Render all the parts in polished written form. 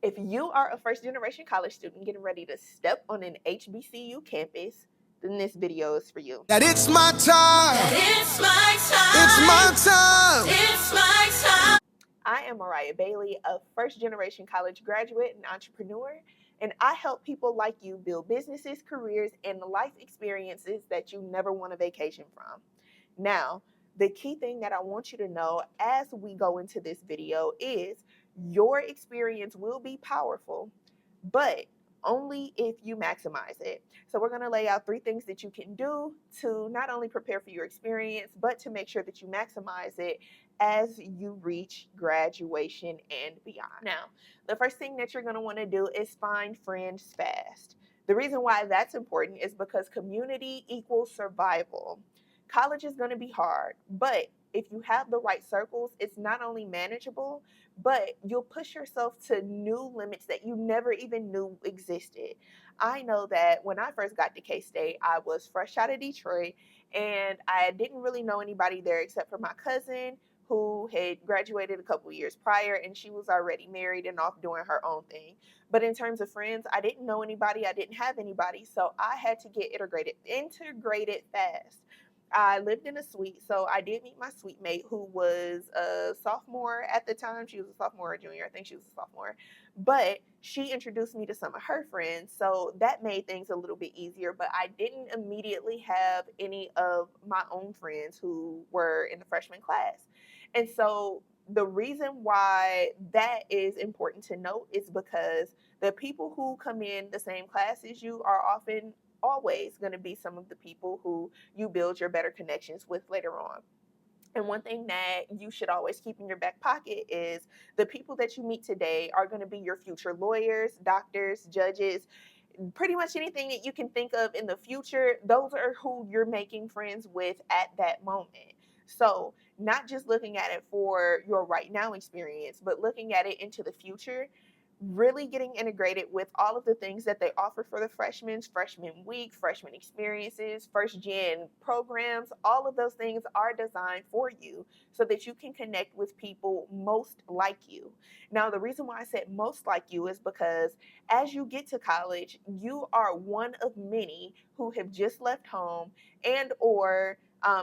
If you are a first generation college student getting ready to step on an HBCU campus, then this video is for you. That it's my time. It's my It's my time. time. It's my time. I am Mariah Bailey, a first generation college graduate and entrepreneur, and I help people like you build businesses, careers, and life experiences that you never want a vacation from. Now, the key thing that I want you to know as we go into this video is your experience will be powerful, but only if you maximize it. So we're going to lay out 3 things that you can do to not only prepare for your experience, but to make sure that you maximize it as you reach graduation and beyond. Now, the first thing that you're going to want to do is find friends fast. The reason why that's important is because community equals survival. College is going to be hard, but if you have the right circles, it's not only manageable, but you'll push yourself to new limits that you never even knew existed. I know that when I first got to K-State, I was fresh out of Detroit, and I didn't really know anybody there except for my cousin who had graduated a couple years prior, and she was already married and off doing her own thing. But in terms of friends, I didn't know anybody. I didn't have anybody, so I had to get integrated fast. I lived in a suite, so I did meet my suite mate who was a sophomore at the time. She was a sophomore or junior. I think she was a sophomore. But she introduced me to some of her friends, so that made things a little bit easier. But I didn't immediately have any of my own friends who were in the freshman class. And so the reason why that is important to note is because the people who come in the same class as you are often always going to be some of the people who you build your better connections with later on. And one thing that you should always keep in your back pocket is the people that you meet today are going to be your future lawyers, doctors, judges, pretty much anything that you can think of in the future. Those are who you're making friends with at that moment. So not just looking at it for your right now experience, but looking at it into the future, really getting integrated with all of the things that they offer for the freshmen, freshman week, freshman experiences, first gen programs. All of those things are designed for you so that you can connect with people most like you. Now, the reason why I said most like you is because as you get to college, you are one of many who have just left home and or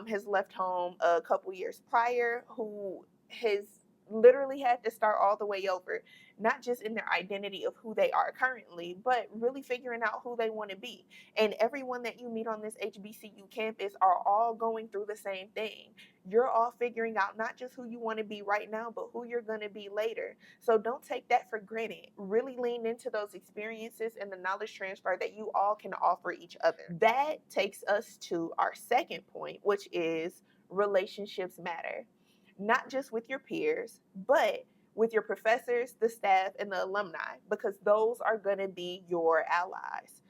has left home a couple years prior, who has literally had to start all the way over, not just in their identity of who they are currently, but really figuring out who they want to be. And everyone that you meet on this HBCU campus are all going through the same thing. You're all figuring out not just who you want to be right now, but who you're going to be later. So don't take that for granted. Really lean into those experiences and the knowledge transfer that you all can offer each other. That takes us to our second point, which is relationships matter. Not just with your peers, but with your professors, the staff, and the alumni, because those are going to be your allies.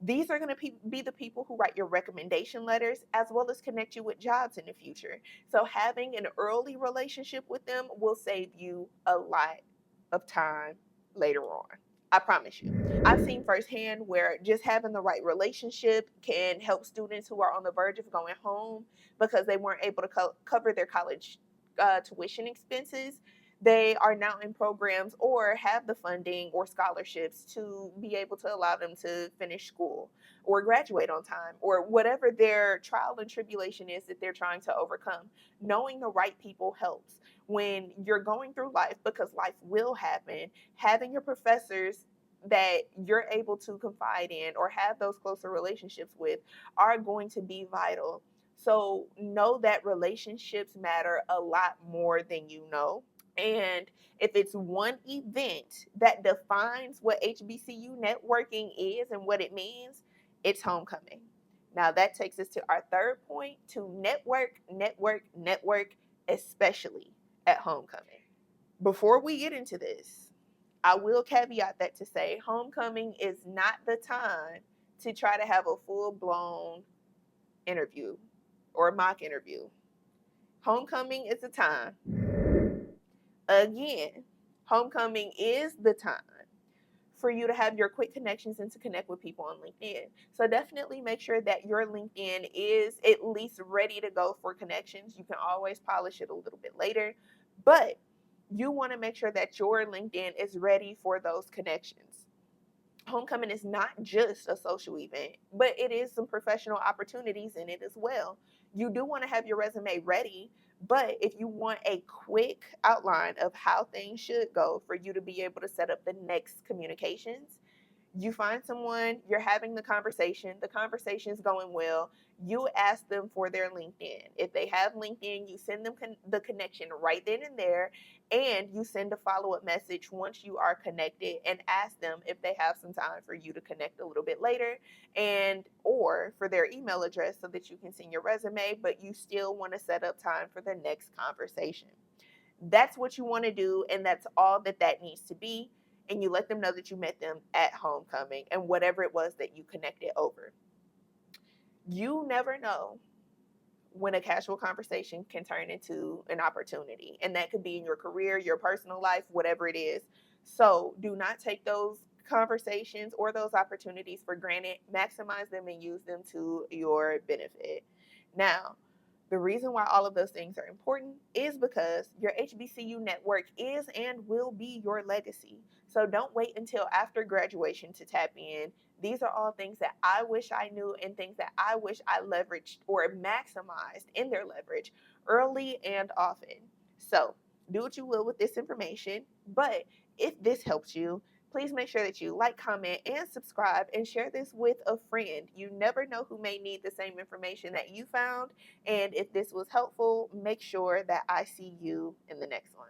These are going to be the people who write your recommendation letters as well as connect you with jobs in the future. So having an early relationship with them will save you a lot of time later on. I promise you. I've seen firsthand where just having the right relationship can help students who are on the verge of going home because they weren't able to cover their college tuition expenses. They are now in programs or have the funding or scholarships to be able to allow them to finish school or graduate on time or whatever their trial and tribulation is that they're trying to overcome. Knowing the right people helps when you're going through life, because life will happen. Having your professors that you're able to confide in or have those closer relationships with are going to be vital. So know that relationships matter a lot more than you know. And if it's one event that defines what HBCU networking is and what it means, it's homecoming. Now that takes us to our third point, to network, especially at homecoming. Before we get into this, I will caveat that to say homecoming is not the time to try to have a full-blown interview or mock interview. Homecoming is the time. Again, homecoming is the time for you to have your quick connections and to connect with people on LinkedIn. So definitely make sure that your LinkedIn is at least ready to go for connections. You can always polish it a little bit later, but You want to make sure that your LinkedIn is ready for those connections. Homecoming is not just a social event, but it is some professional opportunities in it as well. You do want to have your resume ready, but if you want a quick outline of how things should go for you to be able to set up the next communications, you find someone, you're having the conversation's going well, you ask them for their LinkedIn. If they have LinkedIn, you send them the connection right then and there, and you send a follow-up message once you are connected and ask them if they have some time for you to connect a little bit later, and or for their email address so that you can send your resume, but you still want to set up time for the next conversation. That's what you want to do, and that's all that that needs to be. And you let them know that you met them at homecoming and whatever it was that you connected over. You never know when a casual conversation can turn into an opportunity, and that could be in your career, your personal life, whatever it is. So do not take those conversations or those opportunities for granted. Maximize them and use them to your benefit. Now, the reason why all of those things are important is because your HBCU network is and will be your legacy. So don't wait until after graduation to tap in. These are all things that I wish I knew and things that I wish I leveraged or maximized in their leverage early and often. So do what you will with this information. But if this helps you, please make sure that you like, comment, and subscribe and share this with a friend. You never know who may need the same information that you found. And if this was helpful, make sure that I see you in the next one.